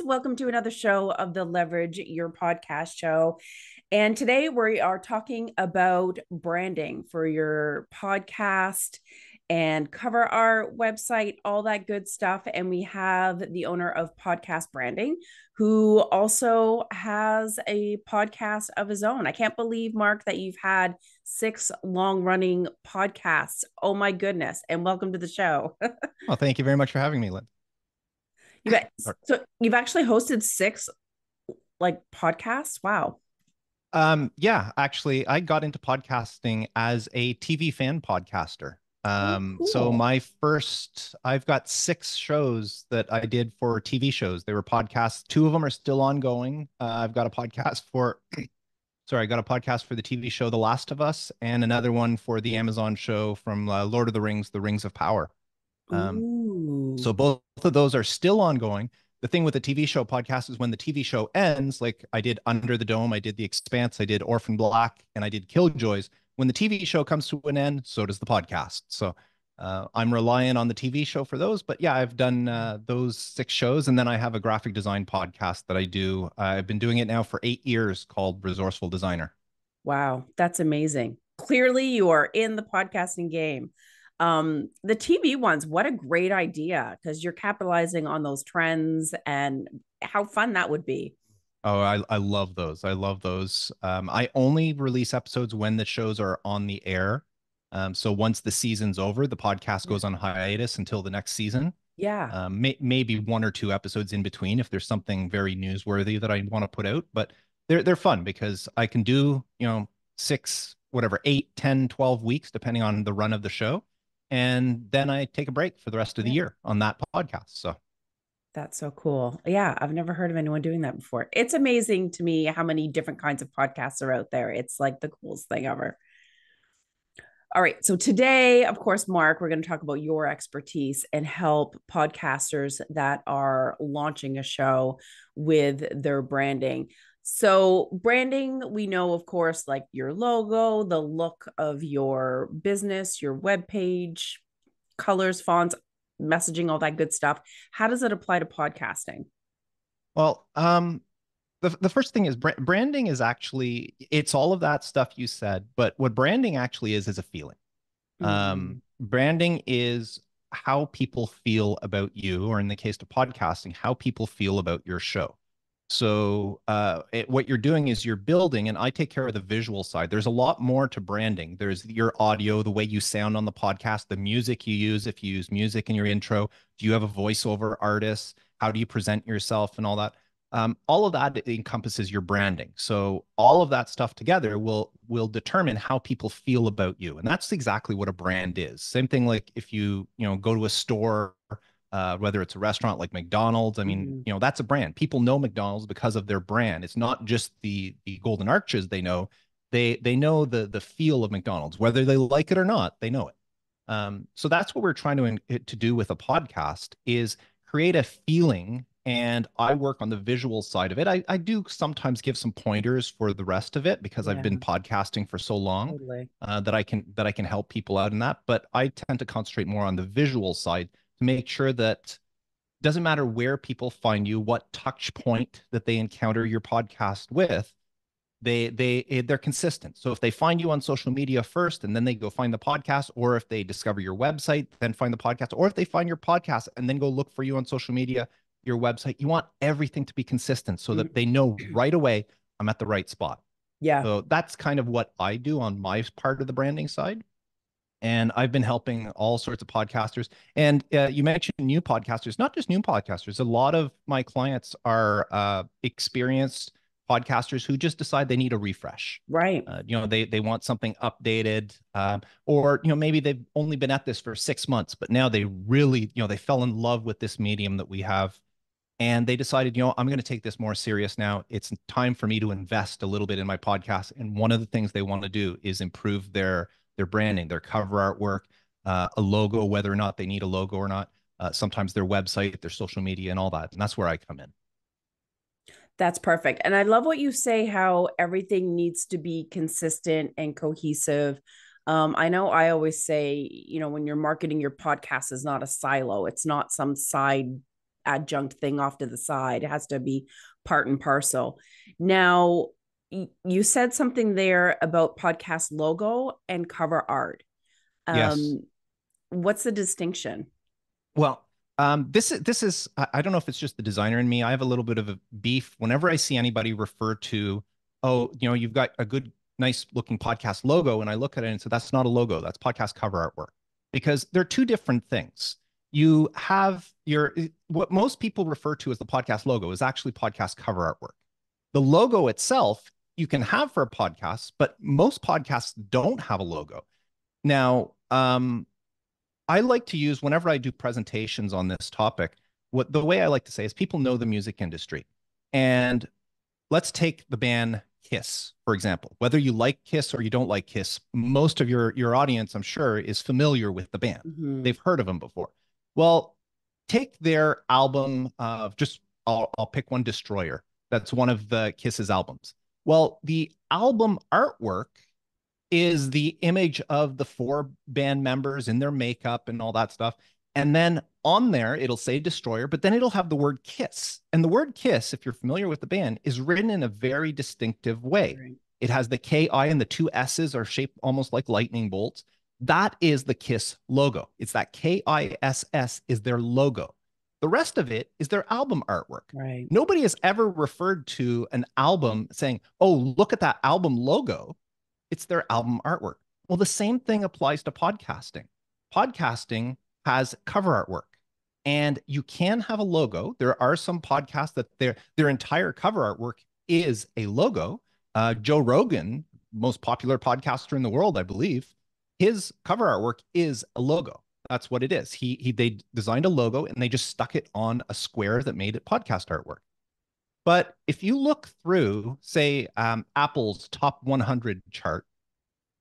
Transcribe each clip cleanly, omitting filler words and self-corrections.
Welcome to another show of the Leverage Your Podcast show. And today we are talking about branding for your podcast and cover art, website, all that good stuff. And we have the owner of Podcast Branding, who also has a podcast of his own. I can't believe, Mark, that you've had 6 long-running podcasts. Oh my goodness. And welcome to the show. Well, thank you very much for having me, Lynn. You guys, so you've actually hosted 6 podcasts. Wow. Yeah, actually, I got into podcasting as a TV fan podcaster. Oh, So cool. I've got 6 shows that I did for TV shows. They were podcasts. 2 of them are still ongoing. I've got a podcast for, sorry, I got a podcast for the TV show The Last of Us, and another one for the Amazon show from Lord of the Rings, The Rings of Power. Um, Ooh. So both of those are still ongoing. The thing with the TV show podcast is when the TV show ends, like I did Under the Dome, I did The Expanse, I did Orphan Black, and I did Killjoys. When the TV show comes to an end, so does the podcast. So I'm relying on the TV show for those. But yeah, I've done those 6 shows. And then I have a graphic design podcast that I do. I've been doing it now for 8 years called Resourceful Designer. Wow, that's amazing. Clearly, you are in the podcasting game. The TV ones, what a great idea because you're capitalizing on those trends and how fun that would be. Oh, I love those. I love those. I only release episodes when the shows are on the air. So once the season's over, the podcast Yeah. goes on hiatus until the next season. Yeah. Maybe 1 or 2 episodes in between if there's something very newsworthy that I want to put out. But they're fun because I can do, 6, whatever, 8, 10, 12 weeks, depending on the run of the show. And then I take a break for the rest of the Yeah. year on that podcast. So That's so cool. Yeah, I've never heard of anyone doing that before. It's amazing to me how many different kinds of podcasts are out there. It's like the coolest thing ever. All right. So today, of course, Mark, we're going to talk about your expertise and help podcasters that are launching a show with their branding. So, branding, we know, of course, like your logo, the look of your business, your web page, colors, fonts, messaging, all that good stuff. How does it apply to podcasting? well, the first thing is branding is actually it's all of that stuff you said, but what branding actually is a feeling. Mm, Branding is how people feel about you, or in the case of podcasting, how people feel about your show. So what you're doing is you're building, and I take care of the visual side. There's a lot more to branding. There's your audio, the way you sound on the podcast, the music you use, if you use music in your intro. Do you have a voiceover artist? How do you present yourself and all that? All of that encompasses your branding. So all of that stuff together will determine how people feel about you, and that's exactly what a brand is. Same thing like if you go to a store, whether it's a restaurant like McDonald's. I mean, mm, that's a brand. People know McDonald's because of their brand. It's not just the golden arches they know. They know the feel of McDonald's, whether they like it or not. They know it. So that's what we're trying to do with a podcast is create a feeling. And I work on the visual side of it. I do sometimes give some pointers for the rest of it because I've been yeah, podcasting for so long totally. that I can help people out in that. But I tend to concentrate more on the visual side to make sure that doesn't matter where people find you, what touch point that they encounter your podcast with, they're consistent. So if they find you on social media first and then they go find the podcast, or if they discover your website, then find the podcast, or if they find your podcast and then go look for you on social media, your website, you want everything to be consistent so that Mm, they know right away I'm at the right spot. yeah, So that's kind of what I do on my part of the branding side. And I've been helping all sorts of podcasters. And you mentioned new podcasters, not just new podcasters. A lot of my clients are experienced podcasters who just decide they need a refresh. right. They want something updated, or maybe they've only been at this for 6 months, but now they really they fell in love with this medium that we have, and they decided, I'm going to take this more serious now. It's time for me to invest a little bit in my podcast. And one of the things they want to do is improve their branding, their cover artwork, a logo, whether or not they need a logo or not. Sometimes their website, their social media, and all that. And that's where I come in. That's perfect. And I love what you say, how everything needs to be consistent and cohesive. I know I always say, when you're marketing your podcast is not a silo, it's not some side adjunct thing off to the side. It has to be part and parcel. Now, you said something there about podcast logo and cover art. Yes. Um, what's the distinction? Well, this is I don't know if it's just the designer in me. I have a little bit of a beef whenever I see anybody refer to, oh, you've got a good, nice looking podcast logo, and I look at it and say that's not a logo, that's podcast cover artwork, because they're two different things. You have your what most people refer to as the podcast logo is actually podcast cover artwork. The logo itself you can have for a podcast, but most podcasts don't have a logo. Now, I like to use whenever I do presentations on this topic, what the way I like to say is people know the music industry. And let's take the band Kiss, for example. Whether you like Kiss or you don't like Kiss, most of your audience, I'm sure, is familiar with the band. Mm-hmm. They've heard of them before. Well, take their album of just I'll pick one, Destroyer. That's one of the Kiss's albums. Well, the album artwork is the image of the four band members in their makeup and all that stuff. And then on there, it'll say Destroyer, but then it'll have the word Kiss. And the word Kiss, if you're familiar with the band, is written in a very distinctive way. Right. It has the KI and the two S's are shaped almost like lightning bolts. That is the Kiss logo. It's that KISS is their logo. The rest of it is their album artwork. Right. Nobody has ever referred to an album saying, oh, look at that album logo. It's their album artwork. Well, the same thing applies to podcasting. Podcasting has cover artwork, and you can have a logo. There are some podcasts that their entire cover artwork is a logo. Joe Rogan, most popular podcaster in the world, I believe, his cover artwork is a logo. That's what it is. They designed a logo and they just stuck it on a square that made it podcast artwork. But if you look through, say, Apple's top 100 chart,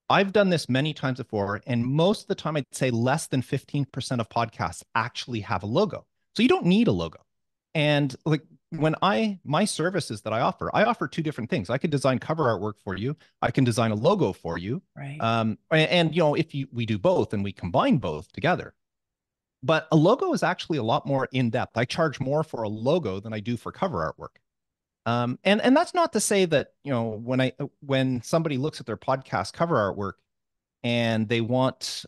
I've done this many times before, and most of the time, I'd say less than 15% of podcasts actually have a logo. So you don't need a logo. And like my services that I offer two different things. I can design cover artwork for you. I can design a logo for you. Right. And if we do both and we combine both together, but a logo is actually a lot more in depth. I charge more for a logo than I do for cover artwork. And that's not to say that, when somebody looks at their podcast cover artwork and they want,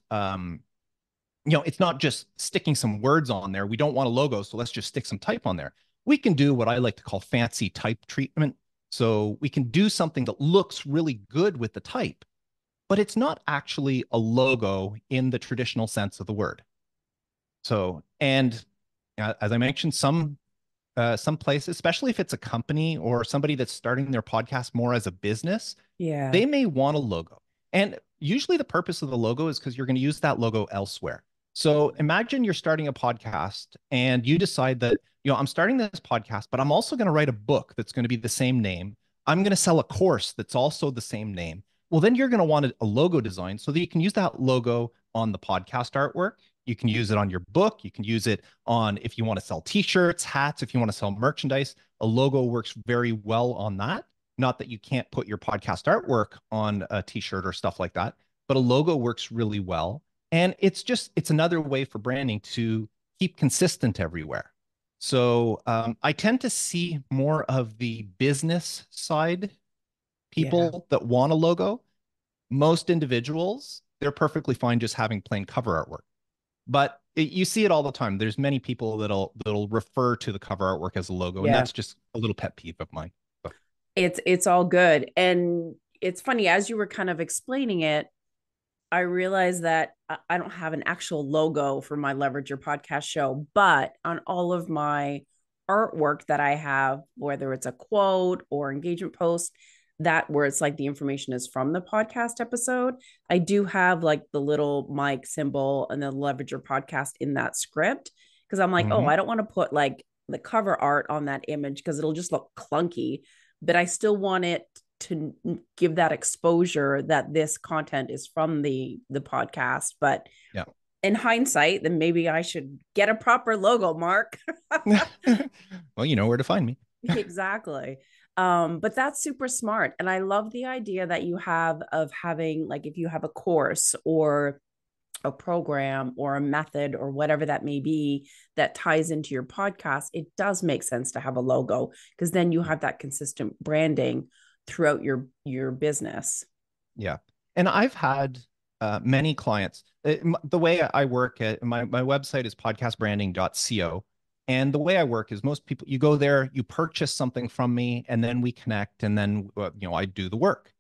it's not just sticking some words on there. We don't want a logo, so let's just stick some type on there. We can do what I like to call fancy type treatment. So we can do something that looks really good with the type, but it's not actually a logo in the traditional sense of the word. So, and as I mentioned, some places, especially if it's a company or somebody that's starting their podcast more as a business, Yeah. they may want a logo. And usually the purpose of the logo is because you're going to use that logo elsewhere. So imagine you're starting a podcast and you decide that, I'm starting this podcast, but I'm also going to write a book that's going to be the same name. I'm going to sell a course that's also the same name. Well, then you're going to want a logo design so that you can use that logo on the podcast artwork. You can use it on your book. You can use it on if you want to sell t-shirts, hats, if you want to sell merchandise. A logo works very well on that. Not that you can't put your podcast artwork on a t-shirt or stuff like that, but a logo works really well. And it's another way for branding to keep consistent everywhere. So I tend to see more of the business side Yeah. people that want a logo. Most individuals, they're perfectly fine just having plain cover artwork. But you see it all the time. There's many people that'll refer to the cover artwork as a logo, and Yeah. that's just a little pet peeve of mine. So, It's all good. And it's funny, as you were kind of explaining it, I realized that I don't have an actual logo for my Leverage Your Podcast show, but on all of my artwork that I have, whether it's a quote or engagement post, that where it's like the information is from the podcast episode, I do have like the little mic symbol and the Leverage Your Podcast in that script. Cause I'm like, oh, mhm. I don't want to put like the cover art on that image because it'll just look clunky, but I still want it to give that exposure that this content is from the podcast. But Yeah. in hindsight, then maybe I should get a proper logo, Mark. Well, you know where to find me. Exactly. But that's super smart. And I love the idea that you have of having, like, if you have a course or a program or a method or whatever that may be that ties into your podcast, it does make sense to have a logo, because then you have that consistent branding throughout your business. Yeah. And I've had many clients. The way I work at my website is podcastbranding.co. And the way I work is most people, you go there, you purchase something from me, and then we connect, and then, I do the work.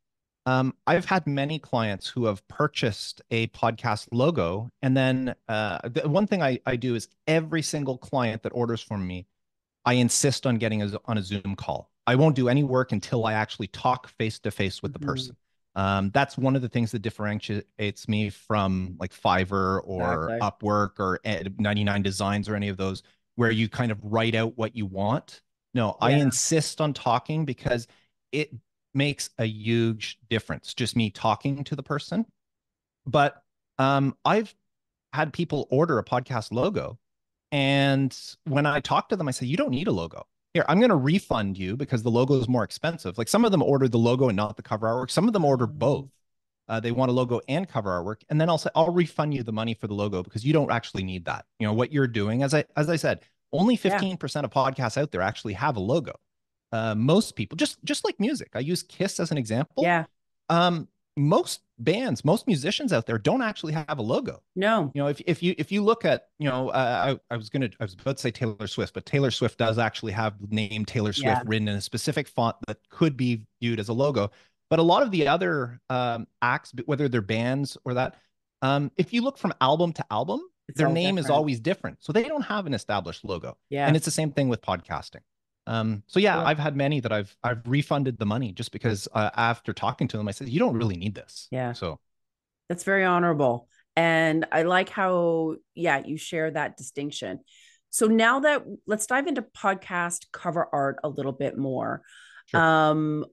I've had many clients who have purchased a podcast logo. And then the one thing I do is every single client that orders from me, I insist on getting on a Zoom call. I won't do any work until I actually talk face to face with the Mm-hmm. person. That's one of the things that differentiates me from like Fiverr or Exactly. Upwork or 99 Designs or any of those, where you kind of write out what you want. No, I Yeah. insist on talking because it makes a huge difference, just me talking to the person. But I've had people order a podcast logo, and when I talk to them, I say, you don't need a logo. Here, I'm going to refund you because the logo is more expensive. Like some of them ordered the logo and not the cover artwork. Some of them order both. Um, They want a logo and cover artwork, and then I'll say I'll refund you the money for the logo because you don't actually need that. What you're doing, as I said, only yeah. 15% of podcasts out there actually have a logo. Most people, just like music, I use Kiss as an example. Yeah. Most bands, most musicians out there don't actually have a logo. No. If you look at, I was about to say Taylor Swift, but Taylor Swift does actually have the name Taylor Yeah. Swift written in a specific font that could be viewed as a logo. But a lot of the other acts, whether they're bands or that, if you look from album to album, It's their all name is different. always different. So they don't have an established logo. And Yeah. it's the same thing with podcasting. So yeah, Yeah. I've had many that I've refunded the money just because after talking to them, I said, you don't really need this. Yeah. So That's very honorable. And I like how, yeah, you share that distinction. So now that let's dive into podcast cover art a little bit more. sure. Um,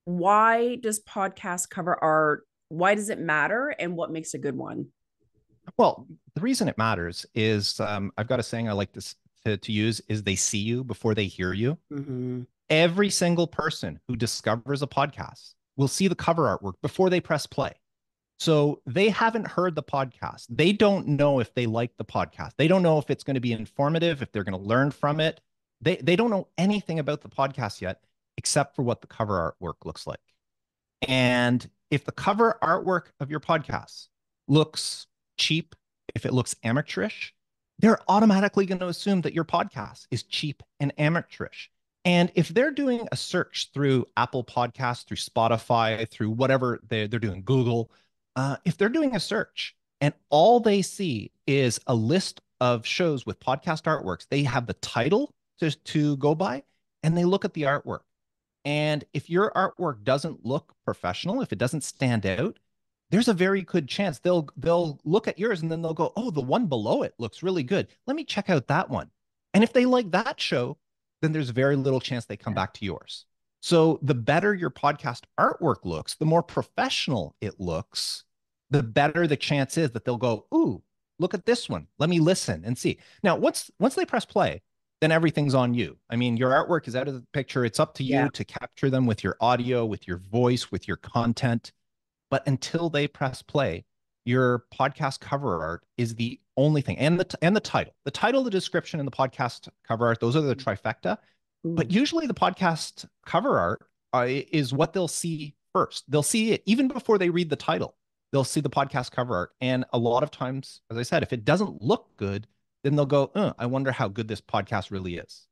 why does podcast cover art, why does it matter, and what makes a good one? Well, the reason it matters is I've got a saying I like to use is they see you before they hear you. Mm-hmm. Every single person who discovers a podcast will see the cover artwork before they press play. So they haven't heard the podcast. They don't know if they like the podcast. They don't know if it's going to be informative, if they're going to learn from it. They don't know anything about the podcast yet, except for what the cover artwork looks like. And if the cover artwork of your podcast looks cheap, if it looks amateurish, they're automatically going to assume that your podcast is cheap and amateurish. And if they're doing a search through Apple Podcasts, through Spotify, through whatever they're doing, Google, if they're doing a search and all they see is a list of shows with podcast artworks, they have the title to go by and they look at the artwork. And if your artwork doesn't look professional, if it doesn't stand out, there's a very good chance they'll look at yours and then they'll go, "Oh, the one below it looks really good. Let me check out that one." And if they like that show, then there's very little chance they come Yeah. back to yours. So the better your podcast artwork looks, the more professional it looks, the better the chance is that they'll go, "Ooh, look at this one. Let me listen and see." Now, once they press play, then everything's on you. I mean, your artwork is out of the picture. It's up to Yeah. you to capture them with your audio, with your voice, with your content. But until they press play, your podcast cover art is the only thing, and the title, the description, and the podcast cover art. Those are the trifecta. But Ooh, usually, the podcast cover art is what they'll see first. They'll see it even before they read the title. They'll see the podcast cover art, and a lot of times, as I said, if it doesn't look good, then they'll go, I wonder how good this podcast really is.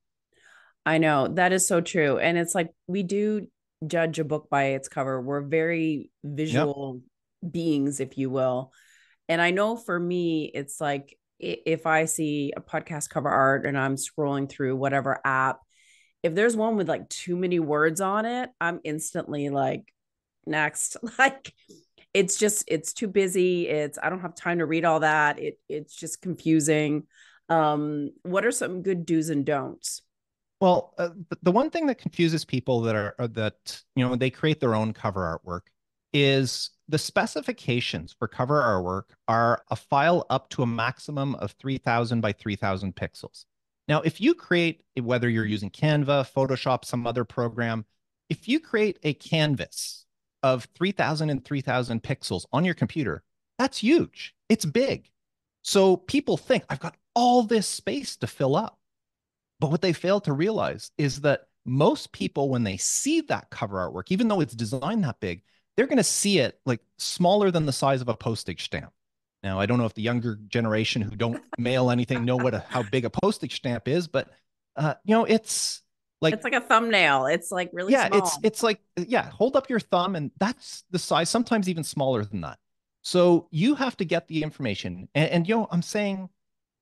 I know that is so true. And it's like we do judge a book by its cover. We're very Yep. visual beings, if you will. And I know for me, it's like if I see a podcast cover art and I'm scrolling through whatever app, if there's one with like too many words on it, I'm instantly like, next. Like it's too busy. I don't have time to read all that. It's just confusing. What are some good do's and don'ts? Well, the one thing that confuses people that they create their own cover artwork is the specifications for cover artwork are a file up to a maximum of 3,000 by 3,000 pixels. Now, if you create, whether you're using Canva, Photoshop, some other program, if you create a canvas of 3,000 and 3,000 pixels on your computer, that's huge. It's big. So people think I've got all this space to fill up. But what they fail to realize is that most people, when they see that cover artwork, even though it's designed that big, they're going to see it like smaller than the size of a postage stamp. Now, I don't know if the younger generation who don't mail anything know how big a postage stamp is, but it's like, It's like a thumbnail. It's like really yeah, small. it's like, yeah, hold up your thumb, and that's the size, sometimes even smaller than that. So you have to get the information, and I'm saying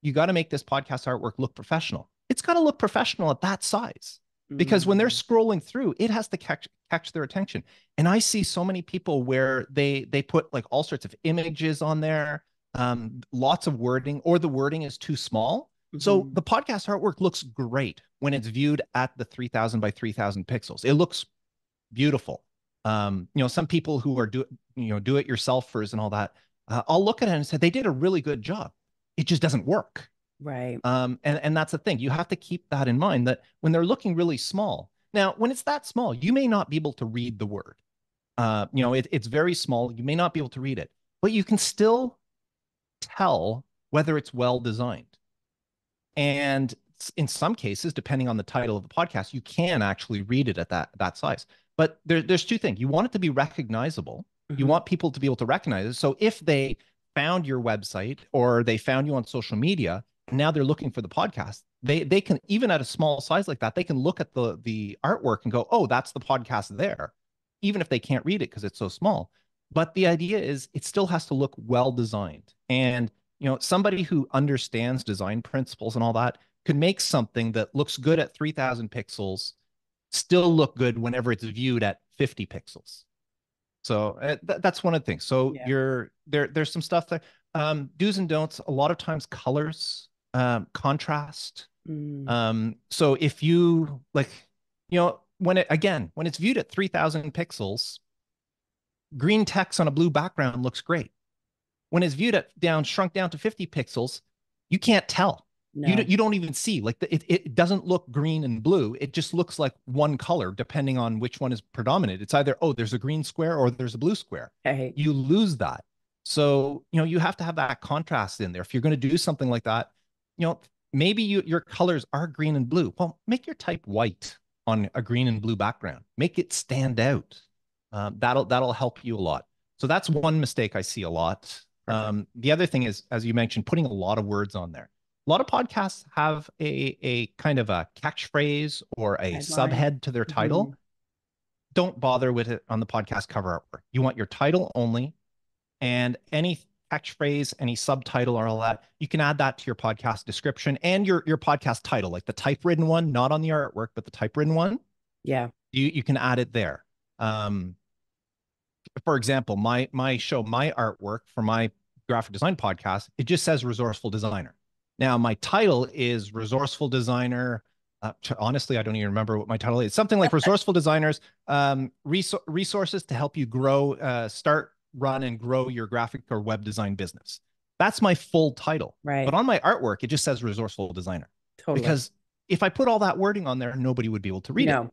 you got to make this podcast artwork look professional. It's got to look professional at that size because when they're Mm. scrolling through, it has to catch their attention. And I see so many people where they put like all sorts of images on there, lots of wording, or the wording is too small. So Mhm. the podcast artwork looks great when it's viewed at the 3000 by 3000 pixels. It looks beautiful. Some people who are do it yourselfers and all that, I'll look at it and say they did a really good job. It just doesn't work. Right. And that's the thing. You have to keep that in mind that when they're looking really small. Now, when it's that small, you may not be able to read the word. It's very small. You may not be able to read it, but you can still tell whether it's well designed. And in some cases, depending on the title of the podcast, you can actually read it at that size. But there's two things. You want it to be recognizable. You Mhm. want people to be able to recognize it. So if they found your website or they found you on social media, and now they're looking for the podcast, they can, even at a small size like that, they can look at the artwork and go, oh, that's the podcast there, even if they can't read it because it's so small. But the idea is it still has to look well designed. And somebody who understands design principles and all that could make something that looks good at 3000 pixels still look good whenever it's viewed at 50 pixels. So that's one of the things. So Yeah. there's some stuff there. Do's and don'ts. A lot of times colors, contrast. Mm. So if you like, when it's viewed at 3000 pixels, green text on a blue background looks great. When it's viewed at shrunk down to 50 pixels, you can't tell. No. You don't even see, like, it doesn't look green and blue. It just looks like one color depending on which one is predominant. It's either, oh, there's a green square or there's a blue square. Hey. You lose that. So, you have to have that contrast in there. If you're going to do something like that, maybe your colors are green and blue. Well, make your type white on a green and blue background. Make it stand out. That'll help you a lot. So that's one mistake I see a lot. Perfect. The other thing is, as you mentioned, putting a lot of words on there. A lot of podcasts have a kind of a catchphrase or a Headline. subhead to their Hmm. title. Don't bother with it on the podcast cover artwork. You want your title only, and any catchphrase, any subtitle, or all that, you can add that to your podcast description and your podcast title, like the typewritten one, not on the artwork, but the typewritten one. Yeah. You can add it there. Um, for example, my show, my artwork for my graphic design podcast, it just says resourceful designer. Now, my title is resourceful designer. Honestly, I don't even remember what my title is. Something like resourceful designers, resources to help you grow, start, run, and grow your graphic or web design business. That's my full title. But Right. on my artwork, it just says resourceful designer Totally. because if I put all that wording on there, nobody would be able to read it. No.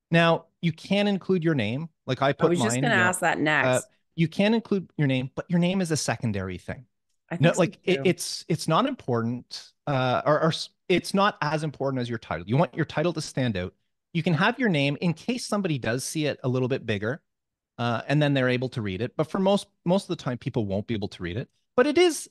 Now, you can include your name, like I I put was just going mine, to ask that uh, next. you can include your name, but your name is a secondary thing. I No, think so like too. it's not important, or it's not as important as your title. You want your title to stand out. You can have your name in case somebody does see it a little bit bigger, and then they're able to read it. But for most of the time, people won't be able to read it. But it is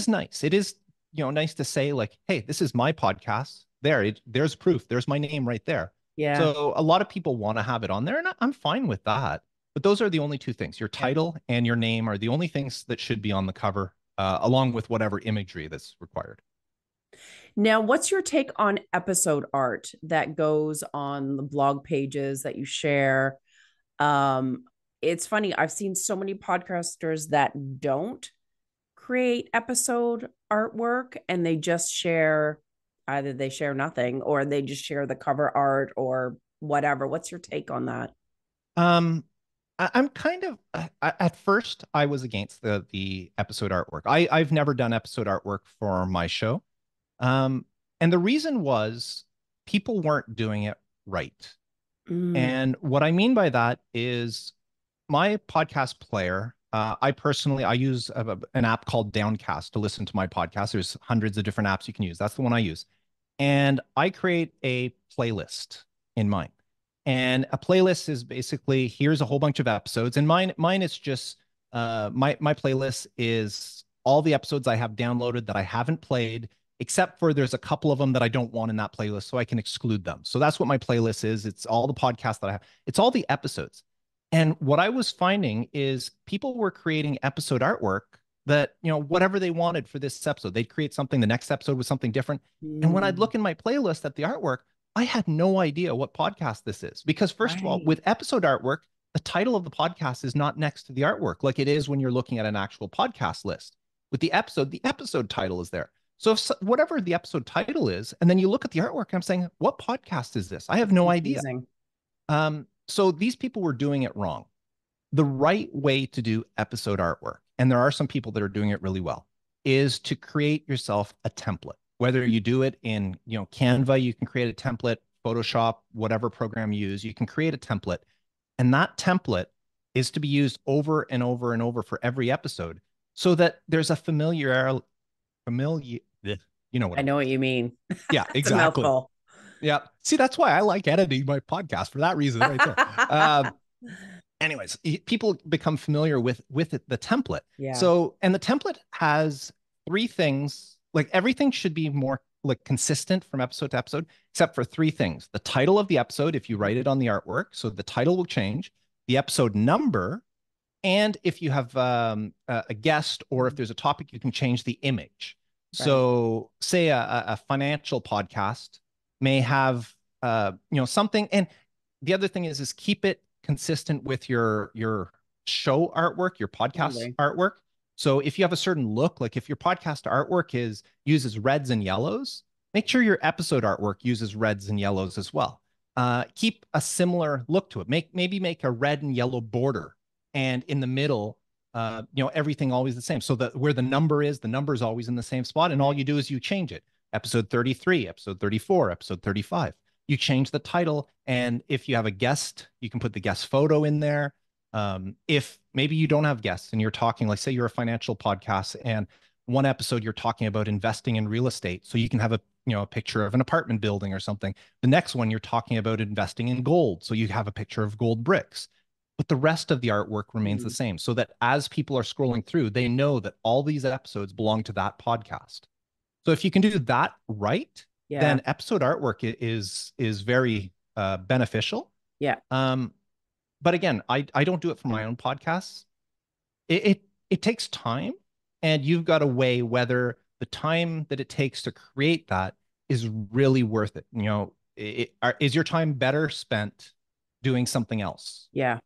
nice. It is nice to say like, hey, this is my podcast. There's proof. There's my name right there. Yeah. So a lot of people want to have it on there, and I'm fine with that. But those are the only two things. Your Yeah. title and your name are the only things that should be on the cover, along with whatever imagery that's required. Now, what's your take on episode art that goes on the blog pages that you share? Um, it's funny. I've seen so many podcasters that don't create episode artwork and they just share either they share nothing or they just share the cover art or whatever. What's your take on that? Um, I'm kind of at first I was against the episode artwork. I've never done episode artwork for my show. Um, and the reason was people weren't doing it right. Mm, And what I mean by that is my podcast player. I personally, I use an app called Downcast to listen to my podcast. There's hundreds of different apps you can use. That's the one I use. And I create a playlist in mine. And a playlist is basically, here's a whole bunch of episodes. And mine is just my playlist is all the episodes I have downloaded that I haven't played, except for there's a couple of them that I don't want in that playlist, so I can exclude them. So that's what my playlist is. It's all the podcasts that I have. It's all the episodes. And what I was finding is people were creating episode artwork that, whatever they wanted for this episode, they'd create something. The next episode was something different. And when I'd Mm, look in my playlist at the artwork, I had no idea what podcast this is. Because, first of all, right. with episode artwork, the title of the podcast is not next to the artwork like it is when you're looking at an actual podcast list. With the episode title is there. So if whatever the episode title is, and then you look at the artwork, I'm saying, what podcast is this? I have That's no idea. confusing. So these people were doing it wrong. The right way to do episode artwork, and there are some people that are doing it really well, is to create yourself a template. Whether you do it in, Canva, you can create a template, Photoshop, whatever program you use, you can create a template. And that template is to be used over and over and over for every episode so that there's a familiar, you know what I I know mean. what you mean. Yeah, It's a exactly. mouthful. Yeah. See, that's why I like editing my podcast for that reason right there. Anyways, people become familiar with it, the template. Yeah. So, and the template has three things. Like everything should be more like consistent from episode to episode, except for three things: the title of the episode, if you write it on the artwork, so the title will change; the episode number, and if you have a guest or if there's a topic, you can change the image. Right. So, say a financial podcast may have something, and the other thing is keep it consistent with your show artwork, your podcast Totally. artwork. So if you have a certain look, like if your podcast artwork is uses reds and yellows, make sure your episode artwork uses reds and yellows as well. Keep a similar look to it. Maybe make a red and yellow border, and in the middle, everything always the same. So that where the number is, the number is always in the same spot, and all Right. you do is you change it. Episode 33, episode 34, episode 35. You change the title, and if you have a guest, you can put the guest photo in there. If maybe you don't have guests and you're talking, like say you're a financial podcast, and one episode you're talking about investing in real estate, so you can have a picture of an apartment building or something. The next one you're talking about investing in gold, so you have a picture of gold bricks. But the rest of the artwork remains the Mm. same, so that as people are scrolling through, they know that all these episodes belong to that podcast. So if you can do that right, Yeah. then episode artwork is very beneficial. Yeah. Um, but again, I don't do it for my own podcasts. It takes time, and you've got to weigh whether the time that it takes to create that is really worth it. Is your time better spent doing something else? Yeah.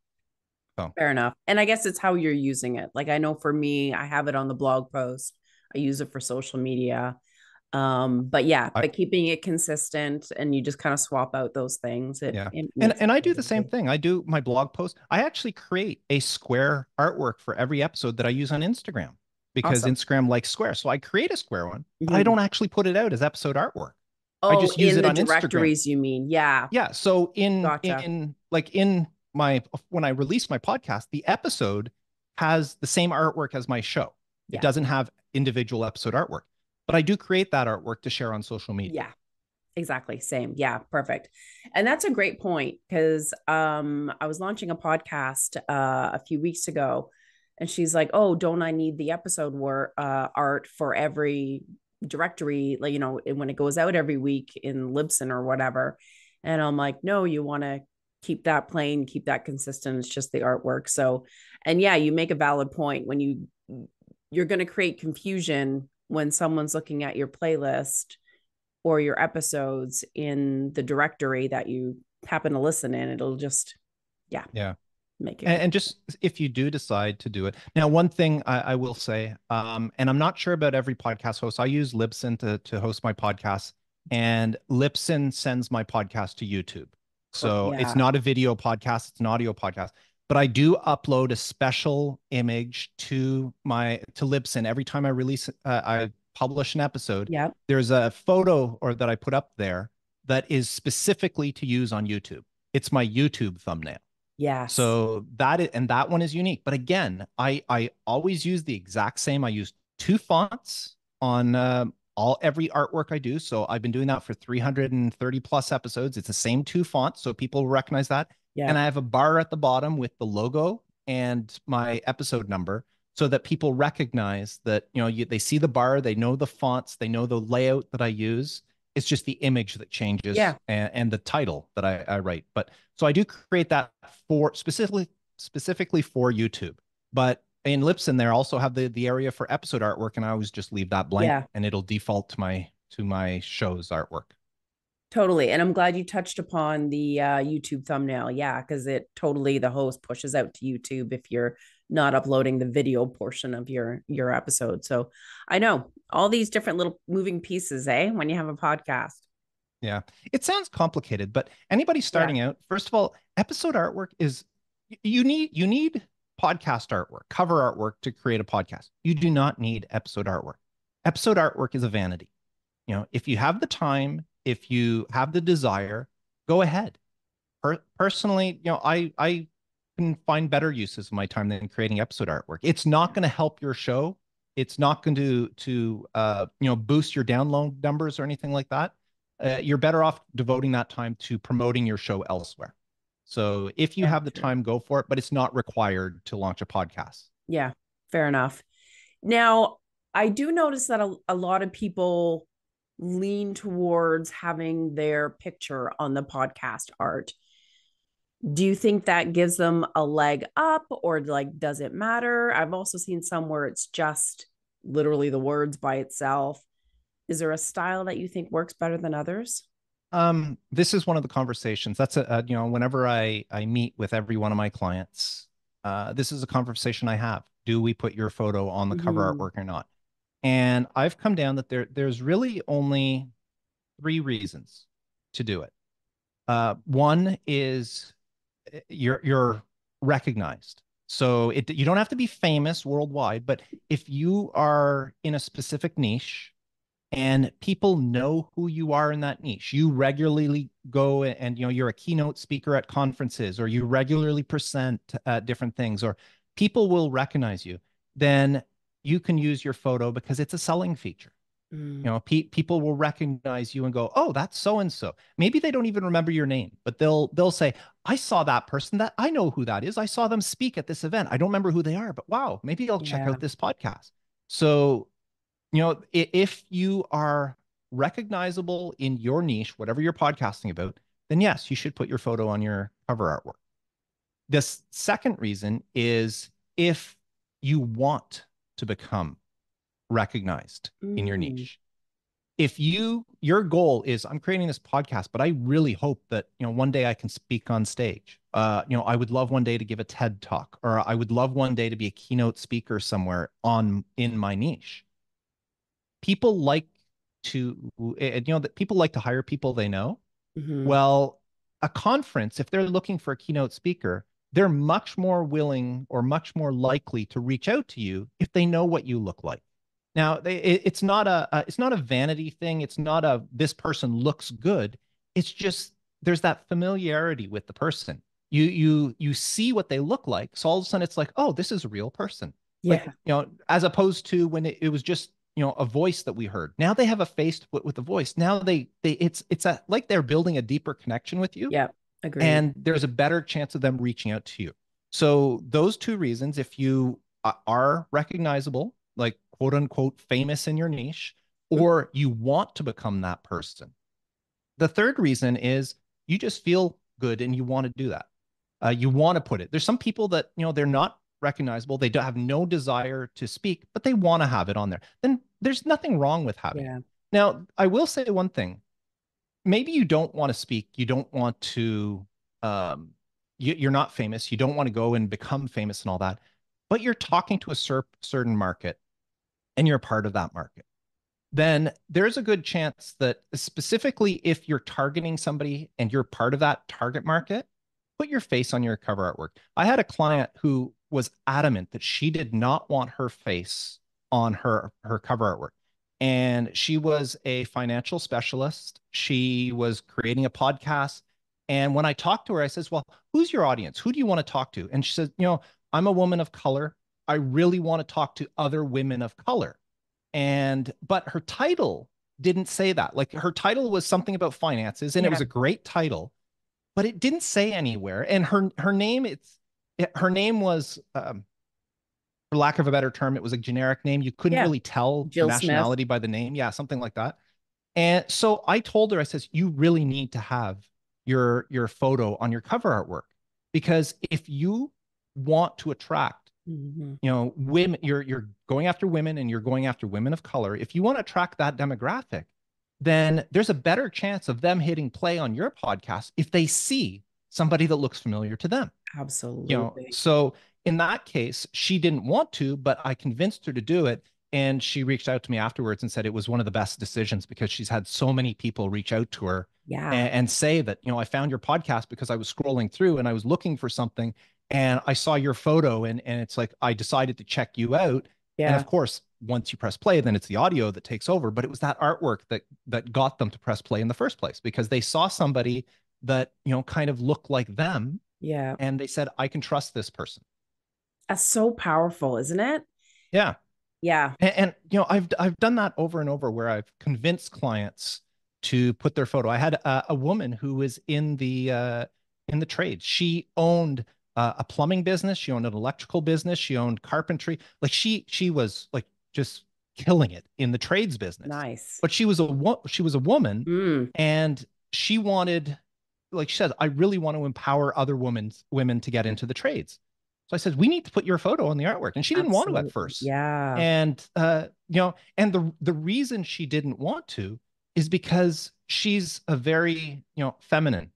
So Fair enough. And I guess it's how you're using it. Like I know for me, I have it on the blog post. I use it for social media. But yeah, I but keeping it consistent and you just kind of swap out those things, it Yeah. it And makes it and I do the same easy. thing. I do my blog post. I actually create a square artwork for every episode that I use on Instagram because Awesome. Instagram likes square. So I create a square one, but I Mhm. don't actually put it out as episode artwork. I Oh, just use in it the on Instagram. directories, you mean? Yeah. Yeah. So in Gotcha. in like in my when I release my podcast, the episode has the same artwork as my show. It Yeah. doesn't have individual episode artwork, but I do create that artwork to share on social media. Yeah. Exactly. Same. Yeah. Perfect. And that's a great point because I was launching a podcast a few weeks ago and she's like, "Oh, don't I need the episode art for every directory, like, when it goes out every week in Libsyn or whatever?" And I'm like, "No, you want to keep that plain, keep that consistent. It's just the artwork." So, and yeah, you make a valid point when you're going to create confusion when someone's looking at your playlist or your episodes in the directory that you happen to listen in. It'll just, yeah, Yeah. make it And confusing. just if you do decide to do it. Now, one thing I will say, and I'm not sure about every podcast host, I use Libsyn to host my podcast, and Libsyn sends my podcast to YouTube. So it's Yeah. not a video podcast, it's an audio podcast. But I do upload a special image to Libsyn every time I publish an episode. Yep. There's a photo or that I put up there that is specifically to use on YouTube. It's my YouTube thumbnail. Yes. So and that one is unique. But again, I always use the exact same. I use two fonts on all every artwork I do. So I've been doing that for 330 plus episodes. It's the same two fonts, so people recognize that. Yeah. And I have a bar at the bottom with the logo and my episode number, so that people recognize that they see the bar, they know the fonts, they know the layout that I use. It's just the image that changes, Yeah. and the title that I write. But so I do create that for specifically for YouTube. But in Libsyn, there also have the area for episode artwork, and I always just leave that blank, Yeah. and it'll default to my show's artwork. Totally. And I'm glad you touched upon the YouTube thumbnail. Yeah, because it totally the host pushes out to YouTube if you're not uploading the video portion of your episode. So I know all these different little moving pieces, eh? When you have a podcast. Yeah, it sounds complicated, but anybody Yeah. starting out, first of all, episode artwork is you need podcast artwork, cover artwork to create a podcast. You do not need episode artwork. Episode artwork is a vanity. If you have the time, if you have the desire, go ahead. Personally, I can find better uses of my time than creating episode artwork. It's not going to help your show. It's not going to boost your download numbers or anything like that. You're better off devoting that time to promoting your show elsewhere. So if you Very have the true. time, go for it, but it's not required to launch a podcast. Yeah. Fair enough. Now, I do notice that a lot of people lean towards having their picture on the podcast art. Do you think that gives them a leg up or like does it matter? I've also seen some where it's just literally the words by itself. Is there a style that you think works better than others? This is one of the conversations. That's whenever I meet with every one of my clients, this is a conversation I have. Do we put your photo on the cover Mm-hmm. artwork or not? And I've come down that there's really only three reasons to do it. One is you're recognized. So you don't have to be famous worldwide, but if you are in a specific niche and people know who you are in that niche, you regularly go and you're a keynote speaker at conferences, or you regularly present at different things, or people will recognize you, then you can use your photo because it's a selling feature. Mm, People will recognize you and go, "Oh, that's so and so." Maybe they don't even remember your name, but they'll say, "I saw that person. That I know who that is. I saw them speak at this event. I don't remember who they are, but wow, maybe I'll check yeah. out this podcast." So, if you are recognizable in your niche, whatever you're podcasting about, then yes, you should put your photo on your cover artwork. This second reason is if you want to become recognized in your Mm, niche. If your goal is, I'm creating this podcast, but I really hope that one day I can speak on stage. I would love one day to give a TED talk, or I would love one day to be a keynote speaker somewhere in my niche. People like that people like to hire people they know. mm-hmm. Well, a conference, if they're looking for a keynote speaker, they're much more willing or much more likely to reach out to you if they know what you look like. Now, it's not a vanity thing. It's not a this person looks good. It's just there's that familiarity with the person. You see what they look like, so all of a sudden it's like, oh, this is a real person. Like Yeah. as opposed to when it was just a voice that we heard. Now they have a face to put with the voice. Now like they're building a deeper connection with you, Yeah. Agreed. and there's a better chance of them reaching out to you. So those two reasons, if you are recognizable, like quote unquote famous in your niche, Mhm. or you want to become that person. The third reason is you just feel good and you want to do that. You want to put it. There's some people that, they're not recognizable. They don't have no desire to speak, but they want to have it on there. Then there's nothing wrong with having it. Yeah. Now, I will say one thing. Maybe you don't want to speak. You don't want to, you're not famous. You don't want to go and become famous and all that, but you're talking to a certain market and you're part of that market, then there's a good chance that, specifically if you're targeting somebody and you're part of that target market, put your face on your cover artwork. I had a client who was adamant that she did not want her face on her cover artwork. And she was a financial specialist. She was creating a podcast. And when I talked to her, I says, well, who's your audience? Who do you want to talk to? And she says, you know, I'm a woman of color. I really want to talk to other women of color. And, but her title didn't say that. Like her title was something about finances and it was Yeah. a great title, but it didn't say anywhere. And her name, her name was, for lack of a better term, it was a generic name. You couldn't Yeah. really tell the Jill Smith. nationality by the name. Yeah, something like that. And so I told her, I says, you really need to have your photo on your cover artwork because if you want to attract, Hmm. you know, women, you're going after women and you're going after women of color. If you want to attract that demographic, then there's a better chance of them hitting play on your podcast if they see somebody that looks familiar to them. You know, Absolutely. so in that case, she didn't want to, but I convinced her to do it. And she reached out to me afterwards and said it was one of the best decisions because she's had so many people reach out to her Yeah. and say that, you know, I found your podcast because I was scrolling through and I was looking for something and I saw your photo and it's like I decided to check you out. And Yeah. of course, once you press play, then it's the audio that takes over. But it was that artwork that got them to press play in the first place because they saw somebody that, you know, kind of looked like them Yeah. and they said, I can trust this person. That's so powerful, isn't it? Yeah. Yeah. And you know, I've done that over and over where I've convinced clients to put their photo. I had a woman who was in the trades. She owned a plumbing business. She owned an electrical business. She owned carpentry. Like she was like just killing it in the trades business. Nice. But she was a woman, Mm, and she wanted, like she said, I really want to empower other women to get into the trades. So I said, we need to put your photo on the artwork. And she didn't want to at absolutely. first. Yeah. And you know, and the reason she didn't want to is because she's a very, you know, feminine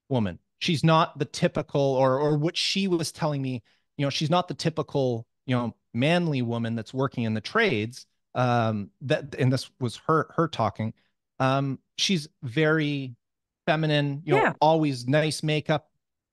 woman. She's not the typical or what she was telling me, you know, she's not the typical, you know, manly woman that's working in the trades. That and this was her talking. She's very feminine, you know, Yeah. always nice makeup,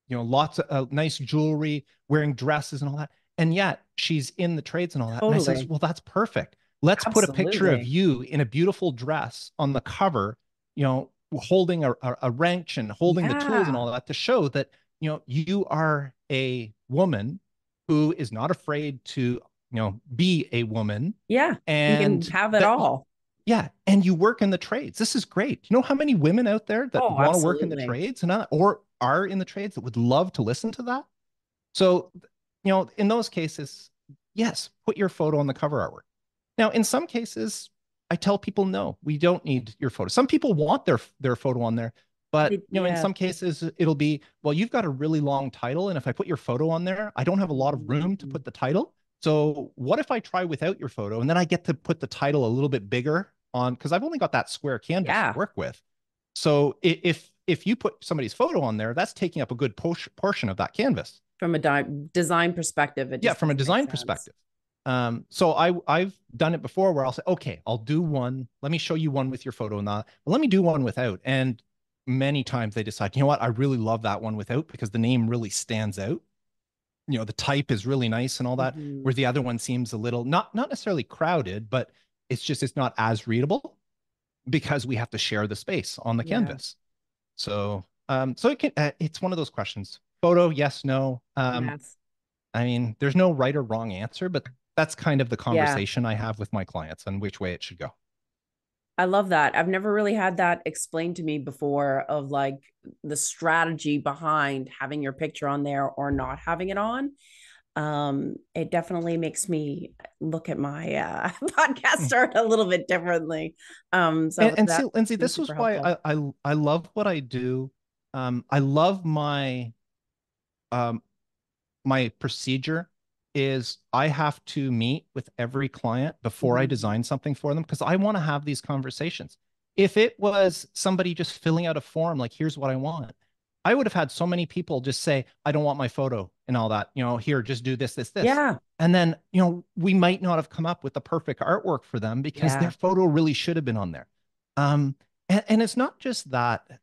you know, lots of nice jewelry, wearing dresses and all that. And yet she's in the trades and all that. And I says, Totally. well, that's perfect. Let's put a picture of Absolutely. you in a beautiful dress on the cover, you know, holding a wrench and holding the tools and Yeah. all that to show that, you know, you are a woman who is not afraid to, you know, be a woman Yeah. You can and have it that, all. yeah, and you work in the trades. This is great. You know how many women out there that Oh, want to work in the absolutely. trades and or are in the trades that would love to listen to that? So, you know, in those cases, yes, put your photo on the cover artwork. Now, in some cases, I tell people no, we don't need your photo. Some people want their photo on there, but you know, in Yeah. some cases, it'll be, well, you've got a really long title, and if I put your photo on there, I don't have a lot of room to Mhm. put the title. So, what if I try without your photo, and then I get to put the title a little bit bigger on because I've only got that square canvas to Yeah. work with. So, if you put somebody's photo on there, that's taking up a good portion of that canvas. From a design perspective, it Yeah, just from a doesn't make design sense. perspective. So I've done it before where I'll say, okay, I'll do one. Let me show you one with your photo and that. But let me do one without. And many times they decide, you know what, I really love that one without because the name really stands out. You know, the type is really nice and all that, Hmm. where the other one seems a little not necessarily crowded, but it's not as readable because we have to share the space on the Yeah. canvas. So so it's one of those questions. Photo, yes, no. Yes. I mean, there's no right or wrong answer, but that's kind of the Yeah. conversation I have with my clients and which way it should go. I love that. I've never really had that explained to me before of like the strategy behind having your picture on there or not having it on. It definitely makes me look at my podcast art a little bit differently. So And see, that's Lindsay, been this was super why helpful. I love what I do. I love um, my procedure is I have to meet with every client before I Mhm. design something for them because I want to have these conversations. If it was somebody just filling out a form, like, here's what I want, I would have had so many people just say, I don't want my photo and all that, you know, here, just do this, this, this. Yeah. And then, you know, we might not have come up with the perfect artwork for them because their Yeah. photo really should have been on there. Um, and it's not just that.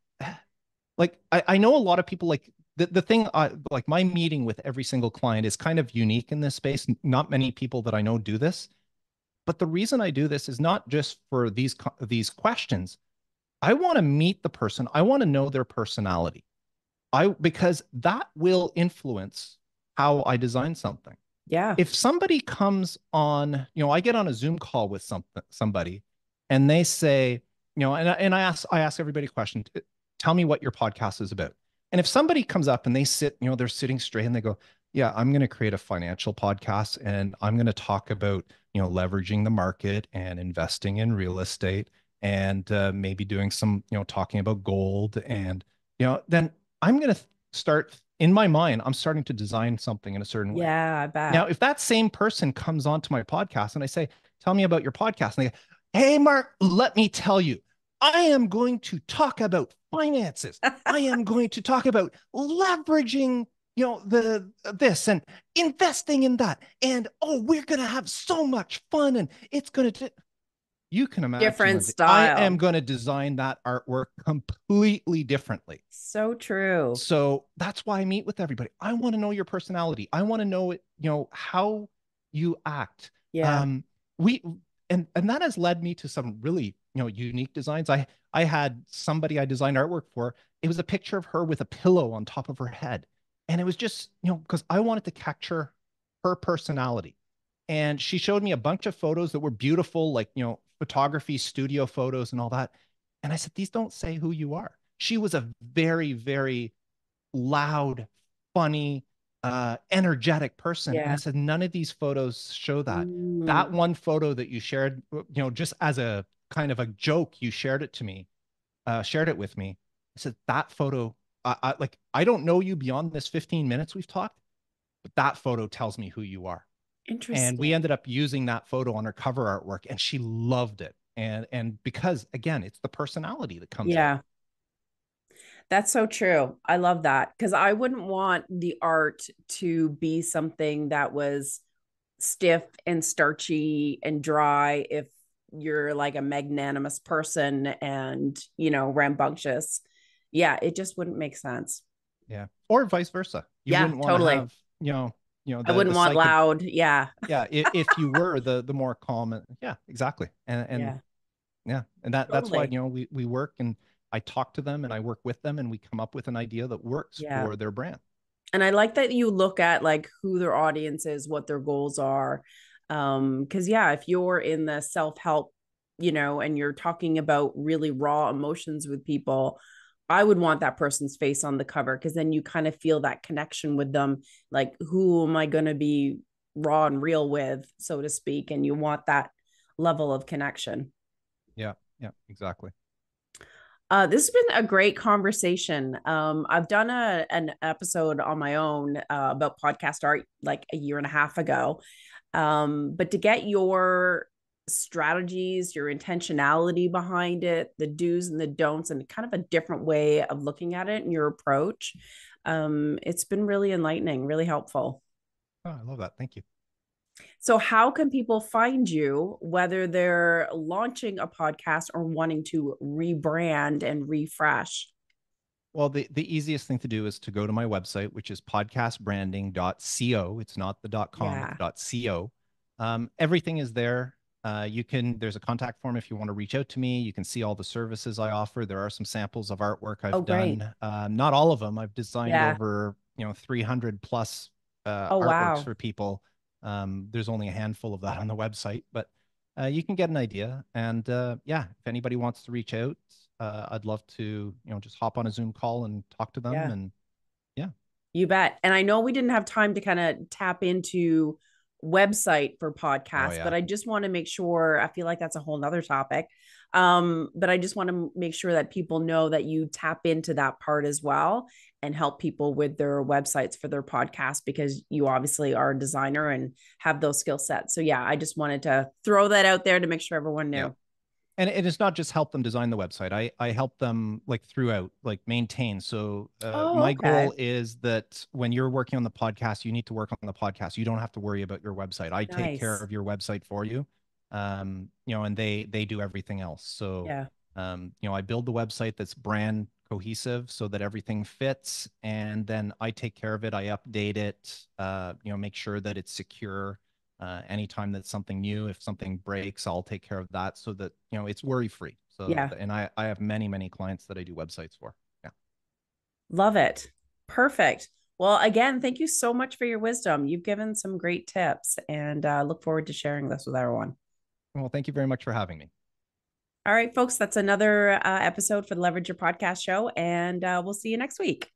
Like I know a lot of people like the thing like my meeting with every single client is kind of unique in this space. Not many people that I know do this, but the reason I do this is not just for these questions. I want to meet the person. I want to know their personality. because that will influence how I design something. Yeah. If somebody comes on, I get on a Zoom call with somebody and they say, and I ask everybody a question, tell me what your podcast is about. And if somebody comes up and they sit, they're sitting straight and they go, yeah, I'm going to create a financial podcast and I'm going to talk about, leveraging the market and investing in real estate and maybe doing some, talking about gold and, then I'm going to start in my mind, I'm starting to design something in a certain way. Yeah, I bet. Now, if that same person comes onto my podcast and I say, tell me about your podcast, and they go, hey, Mark, let me tell you, I am going to talk about finances. I am going to talk about leveraging, the this and investing in that. And oh, we're going to have so much fun and it's going to you can imagine, Different Lindsay, I am style. going to design that artwork completely differently. So true. So that's why I meet with everybody. I want to know your personality. I want to know it, how you act. Yeah. Um, we and that has led me to some really, unique designs. I had somebody I designed artwork for. It was a picture of her with a pillow on top of her head. And it was just, because I wanted to capture her personality. And she showed me a bunch of photos that were beautiful, like, photography, studio photos, and all that. And I said, these don't say who you are. She was a very, very loud, funny, energetic person. And I Yeah. said, none of these photos show that. Mm, That one photo that you shared, just as a kind of a joke, you shared it to me, shared it with me. I said, that photo, like, I don't know you beyond this 15 minutes we've talked, but that photo tells me who you are. And we interesting. ended up using that photo on her cover artwork and she loved it. And because again, it's the personality that comes out. Yeah. That's so true. I love that because I wouldn't want the art to be something that was stiff and starchy and dry if you're like a magnanimous person and, rambunctious. Yeah, it just wouldn't make sense. Yeah. Or vice versa. You Yeah, wouldn't want to totally. have, I the wouldn't want psychic. loud. Yeah. Yeah. If you were the more calm and yeah, exactly. And Yeah, yeah. And that's why, totally. we work and I talk to them and I work with them and we come up with an idea that works Yeah. for their brand. And I like that you look at like who their audience is, what their goals are. Because yeah, if you're in the self-help, and you're talking about really raw emotions with people, I would want that person's face on the cover because then you kind of feel that connection with them. Like, who am I going to be raw and real with, so to speak? And you want that level of connection. Yeah. Yeah, exactly. This has been a great conversation. I've done an episode on my own about podcast art like a year and a half ago. But to get your strategies, your intentionality behind it, the do's and the don'ts, and kind of a different way of looking at it and your approach, it's been really enlightening, really helpful. Oh, I love that. Thank you. So, how can people find you, whether they're launching a podcast or wanting to rebrand and refresh? Well, the easiest thing to do is to go to my website, which is podcastbranding.co. It's not the .com, Yeah. it's .co. Everything is there. There's a contact form if you want to reach out to me. You can see all the services I offer. There are some samples of artwork Oh, I've great. done. Not all of them. I've designed Yeah. over, 300 plus Oh, artworks wow. for people. There's only a handful of that on the website, but you can get an idea. And yeah, if anybody wants to reach out, I'd love to, just hop on a Zoom call and talk to them. Yeah. And yeah. You bet. And I know we didn't have time to kind of tap into website for Oh podcasts, but yeah. I just want to make sure, I feel like that's a whole nother topic. But I just want to make sure that people know that you tap into that part as well and help people with their websites for their podcast because you obviously are a designer and have those skill sets. So yeah, I just wanted to throw that out there to make sure everyone Yeah. knew. And it's not just help them design the website. I help them like throughout, like maintain. So Oh, my okay. goal is that when you're working on the podcast, you need to work on the podcast. You don't have to worry about your website. I take care Nice. of your website for you. And they do everything else. So Yeah. I build the website that's brand cohesive so that everything fits. And then I take care of it. I update it, make sure that it's secure. Anytime that's something new, if something breaks, I'll take care of that so that, it's worry free. So, Yeah. and I have many, many clients that I do websites for. Yeah. Love it. Perfect. Well, again, thank you so much for your wisdom. You've given some great tips and look forward to sharing this with everyone. Well, thank you very much for having me. All right, folks, that's another episode for the Leverage Your Podcast show, and we'll see you next week.